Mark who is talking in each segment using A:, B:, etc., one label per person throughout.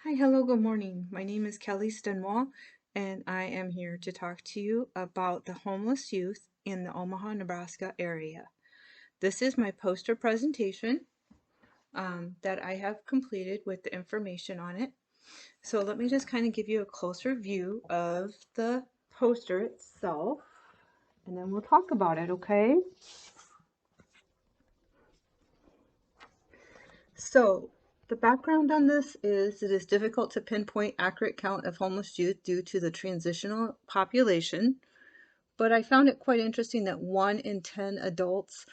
A: Hi, hello, good morning. My name is k.Stenwall, and I am here to talk to you about the homeless youth in the Omaha, Nebraska area. This is my poster presentation that I have completed with the information on it. So let me just kind of give you a closer view of the poster itself, and then we'll talk about it, okay? So, the background on this is it is difficult to pinpoint accurate count of homeless youth due to the transitional population, but I found it quite interesting that 1 in 10 adults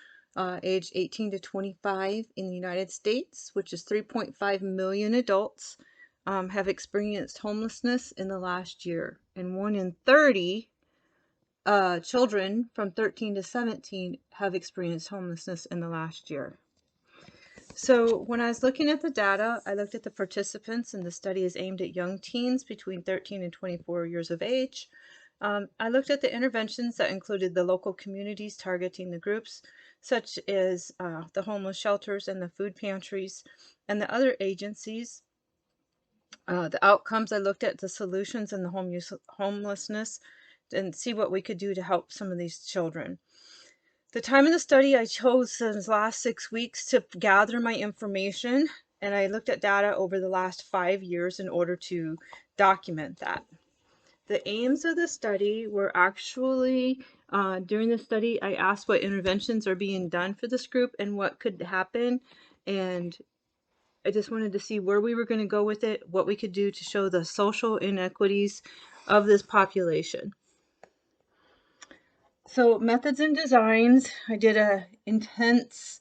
A: aged 18 to 25 in the United States, which is 3.5 million adults, have experienced homelessness in the last year, and 1 in 30 children from 13 to 17 have experienced homelessness in the last year. So when I was looking at the data, I looked at the participants, and the study is aimed at young teens between 13 and 24 years of age. I looked at the interventions that included the local communities targeting the groups, such as the homeless shelters and the food pantries and the other agencies. The outcomes, I looked at the solutions and the homelessness and see what we could do to help some of these children. The time of the study, I chose the last 6 weeks to gather my information, and I looked at data over the last 5 years in order to document that. The aims of the study were actually, during the study, I asked what interventions are being done for this group and what could happen, and I just wanted to see where we were going to go with it, what we could do to show the social inequities of this population. So methods and designs, I did a intense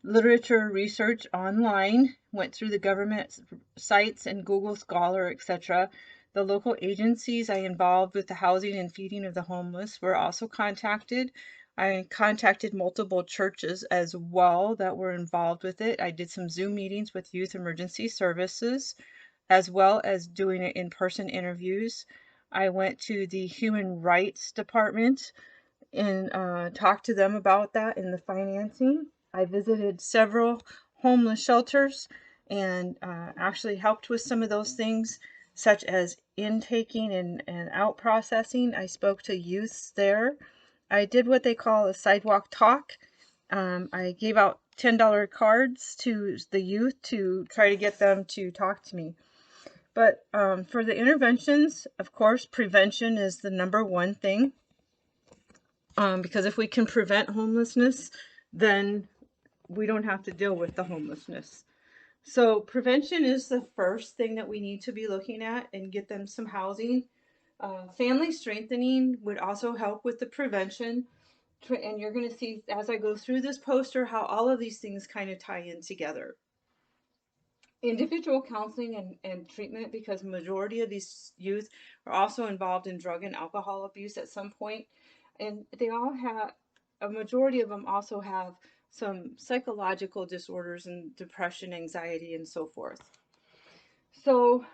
A: literature research online, went through the government sites and Google Scholar, etc. The local agencies I involved with the housing and feeding of the homeless were also contacted. I contacted multiple churches as well that were involved with it. I did some Zoom meetings with youth emergency services, as well as doing in-person interviews. I went to the Human Rights Department and talked to them about that and the financing. I visited several homeless shelters and actually helped with some of those things, such as intaking and out processing. I spoke to youths there. I did what they call a sidewalk talk. I gave out $10 cards to the youth to try to get them to talk to me. But for the interventions, of course, prevention is the #1 thing. Because if we can prevent homelessness, then we don't have to deal with the homelessness. So prevention is the first thing that we need to be looking at and get them some housing. Family strengthening would also help with the prevention. And you're going to see as I go through this poster how all of these things kind of tie in together. Individual counseling and treatment, because majority of these youth are also involved in drug and alcohol abuse at some point, and they all have, a majority of them also have some psychological disorders and depression, anxiety, and so forth. So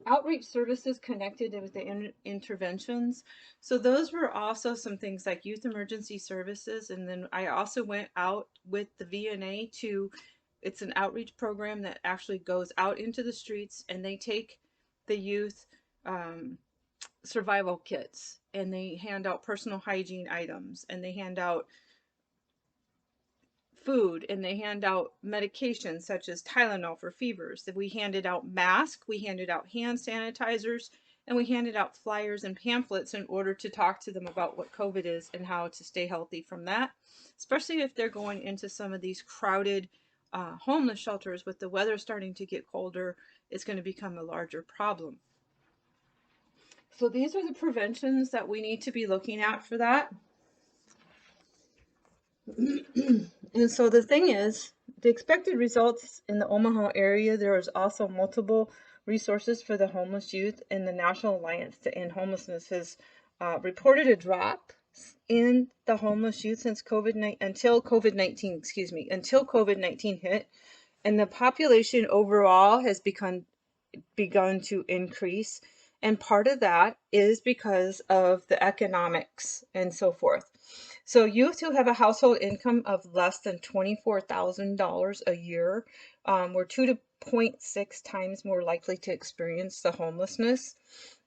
A: outreach services connected with the interventions. So those were also some things like youth emergency services. And then I also went out with the VNA to, it's an outreach program that actually goes out into the streets, and they take the youth survival kits, and they hand out personal hygiene items, and they hand out food, and they hand out medications such as Tylenol for fevers. We handed out masks, we handed out hand sanitizers, and we handed out flyers and pamphlets in order to talk to them about what COVID is and how to stay healthy from that, especially if they're going into some of these crowded homeless shelters. With the weather starting to get colder, it's going to become a larger problem. So these are the preventions that we need to be looking at for that. And so the thing is, the expected results in the Omaha area, there is also multiple resources for the homeless youth, and the National Alliance to End Homelessness has reported a drop in the homeless youth since until COVID-19 hit, and the population overall has begun to increase. And part of that is because of the economics and so forth. So youth who have a household income of less than $24,000 a year were 2.6 times more likely to experience the homelessness.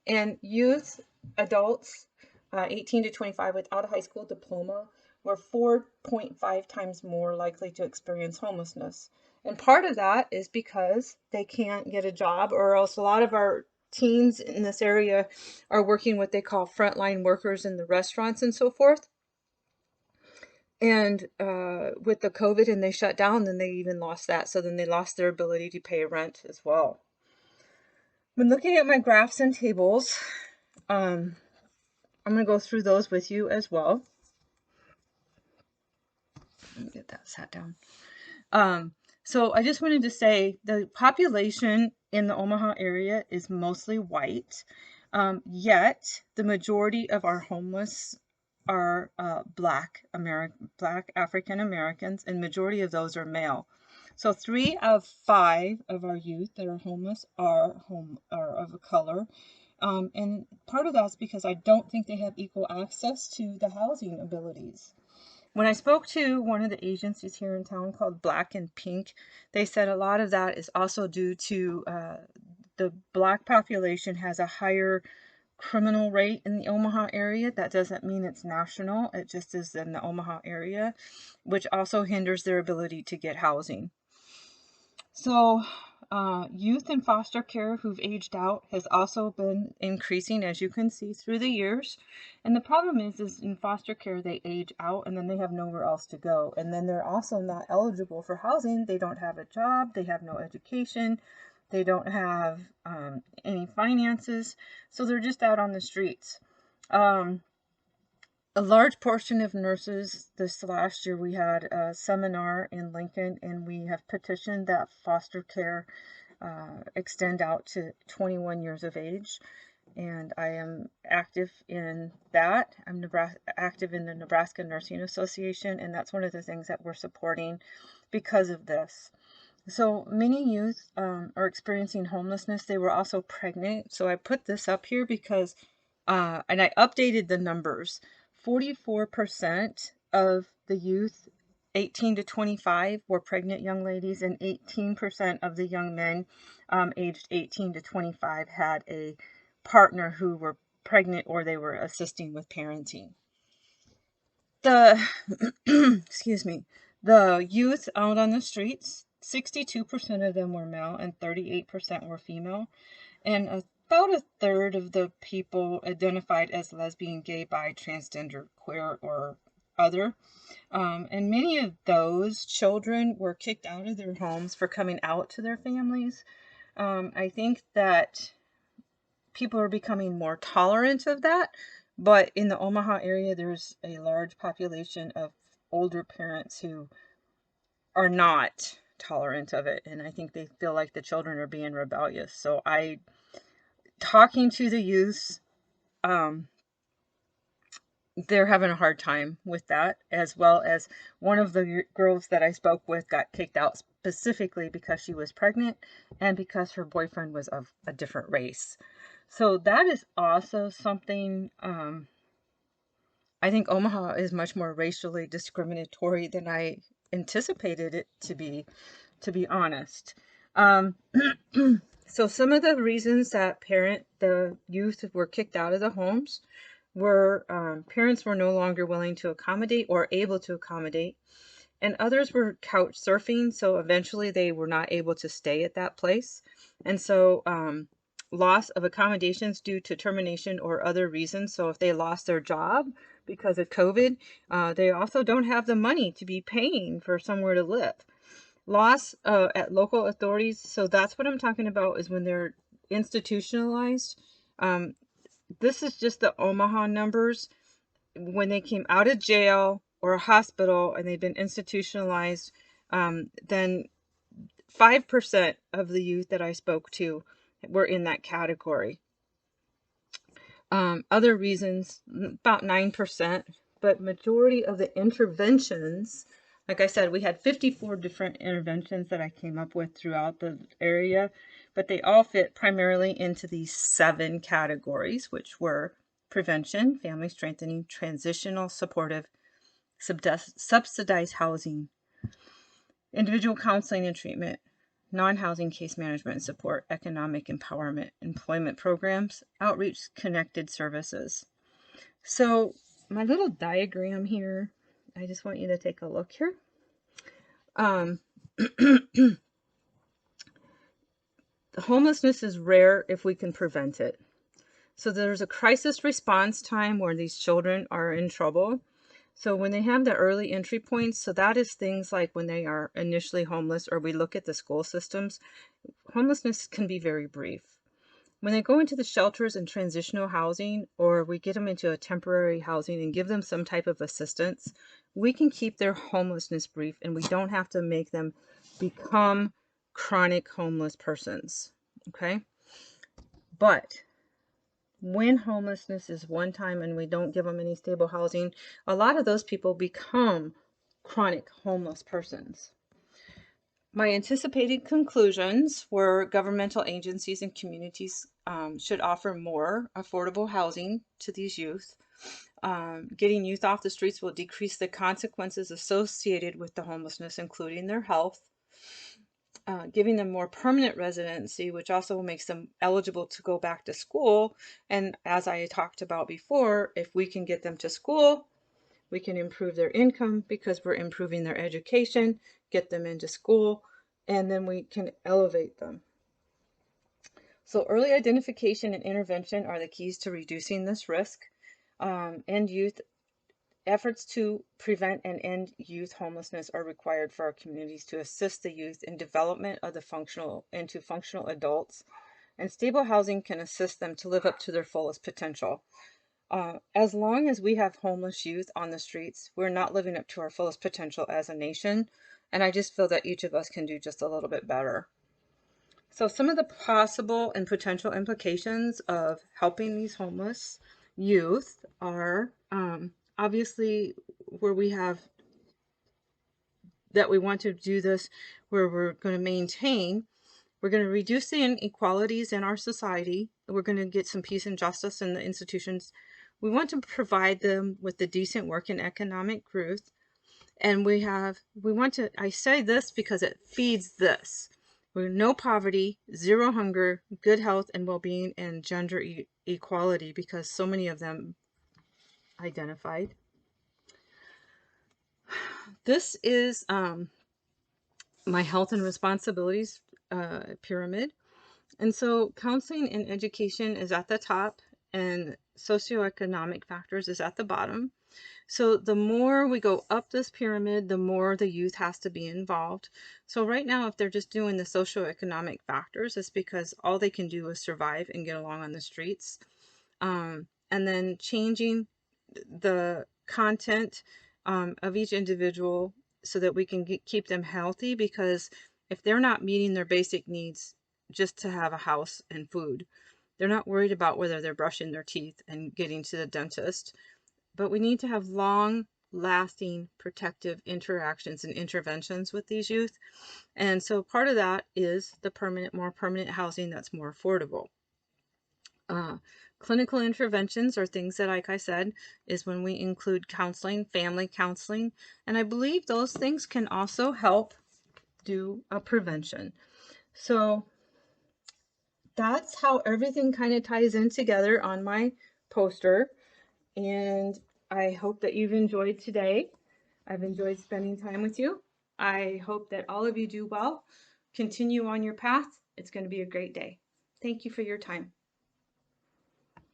A: And youth, adults 18 to 25 without a high school diploma were 4.5 times more likely to experience homelessness. And part of that is because they can't get a job, or else a lot of our teens in this area are working what they call frontline workers in the restaurants and so forth. And with the COVID and they shut down, then they even lost that. So then they lost their ability to pay rent as well. When looking at my graphs and tables, I'm going to go through those with you as well. Let me get that sat down. So I just wanted to say the population in the Omaha area is mostly white, yet the majority of our homeless are Black African Americans, and majority of those are male. So 3 of 5 of our youth that are homeless are of color. And part of that's because I don't think they have equal access to the housing abilities. When I spoke to one of the agencies here in town called Black and Pink, they said a lot of that is also due to the Black population has a higher criminal rate in the Omaha area. That doesn't mean it's national, it just is in the Omaha area, which also hinders their ability to get housing. So youth in foster care who've aged out has also been increasing, as you can see, through the years. And the problem is in foster care, they age out and then they have nowhere else to go. And then they're also not eligible for housing. They don't have a job. They have no education. They don't have any finances. So they're just out on the streets. A large portion of nurses this last year, we had a seminar in Lincoln, and we have petitioned that foster care extend out to 21 years of age. And I am active in that. I'm active in the Nebraska Nursing Association, and that's one of the things that we're supporting because of this. So many youth are experiencing homelessness. They were also pregnant. So I put this up here because, and I updated the numbers. 44% of the youth 18 to 25 were pregnant young ladies, and 18% of the young men aged 18 to 25 had a partner who were pregnant or they were assisting with parenting. The excuse me, the youth out on the streets, 62% of them were male and 38% were female, and about a third of the people identified as lesbian, gay, bi, transgender, queer, or other. And many of those children were kicked out of their homes for coming out to their families. I think that people are becoming more tolerant of that, but in the Omaha area, there's a large population of older parents who are not tolerant of it, and I think they feel like the children are being rebellious. So talking to the youth, they're having a hard time with that, as well as one of the girls that I spoke with got kicked out specifically because she was pregnant and because her boyfriend was of a different race. So that is also something, I think Omaha is much more racially discriminatory than I anticipated it to be honest. So some of the reasons that the youth were kicked out of the homes were parents were no longer willing to accommodate or able to accommodate, and others were couch surfing, so eventually they were not able to stay at that place. And so loss of accommodations due to termination or other reasons. So if they lost their job because of COVID, they also don't have the money to be paying for somewhere to live. Loss at local authorities. So that's what I'm talking about, is when they're institutionalized. This is just the Omaha numbers. When they came out of jail or a hospital and they've been institutionalized, then 5% of the youth that I spoke to were in that category. Other reasons, about 9%, but majority of the interventions, like I said, we had 54 different interventions that I came up with throughout the area, but they all fit primarily into these 7 categories, which were prevention, family strengthening, transitional supportive, subsidized housing, individual counseling and treatment, non-housing case management and support, economic empowerment, employment programs, outreach connected services. So my little diagram here, I just want you to take a look here. Homelessness is rare if we can prevent it. So there's a crisis response time where these children are in trouble. So when they have the early entry points, so that is things like when they are initially homeless, or we look at the school systems, homelessness can be very brief. When they go into the shelters and transitional housing, or we get them into a temporary housing and give them some type of assistance, we can keep their homelessness brief, and we don't have to make them become chronic homeless persons, okay? But when homelessness is one time and we don't give them any stable housing, a lot of those people become chronic homeless persons. My anticipated conclusions were governmental agencies and communities should offer more affordable housing to these youth. Getting youth off the streets will decrease the consequences associated with the homelessness, including their health. Giving them more permanent residency, which also makes them eligible to go back to school. And as I talked about before, if we can get them to school, we can improve their income because we're improving their education, get them into school, and then we can elevate them. So early identification and intervention are the keys to reducing this risk. And youth efforts to prevent and end youth homelessness are required for our communities to assist the youth in development of into functional adults. And stable housing can assist them to live up to their fullest potential. As long as we have homeless youth on the streets, we're not living up to our fullest potential as a nation. And I just feel that each of us can do just a little bit better. So some of the possible and potential implications of helping these homeless youth are obviously where we have that we want to do this, where we're going to maintain, we're going to reduce the inequalities in our society. We're going to get some peace and justice in the institutions. We want to provide them with the decent work and economic growth. And I say this because it feeds this. We're no poverty, zero hunger, good health and well-being, and gender equality, because so many of them identified. This is my health and responsibilities pyramid. And so counseling and education is at the top, and socioeconomic factors is at the bottom. So the more we go up this pyramid, the more the youth has to be involved. So right now, if they're just doing the socioeconomic factors, it's because all they can do is survive and get along on the streets. And then changing the content of each individual so that we can keep them healthy, because if they're not meeting their basic needs just to have a house and food, they're not worried about whether they're brushing their teeth and getting to the dentist. But we need to have long lasting protective interactions and interventions with these youth. And so part of that is the more permanent housing that's more affordable. Clinical interventions are things that, like I said, is when we include counseling, family counseling, and I believe those things can also help do a prevention. So that's how everything kind of ties in together on my poster. And I hope that you've enjoyed today. I've enjoyed spending time with you. I hope that all of you do well. Continue on your path. It's going to be a great day. Thank you for your time.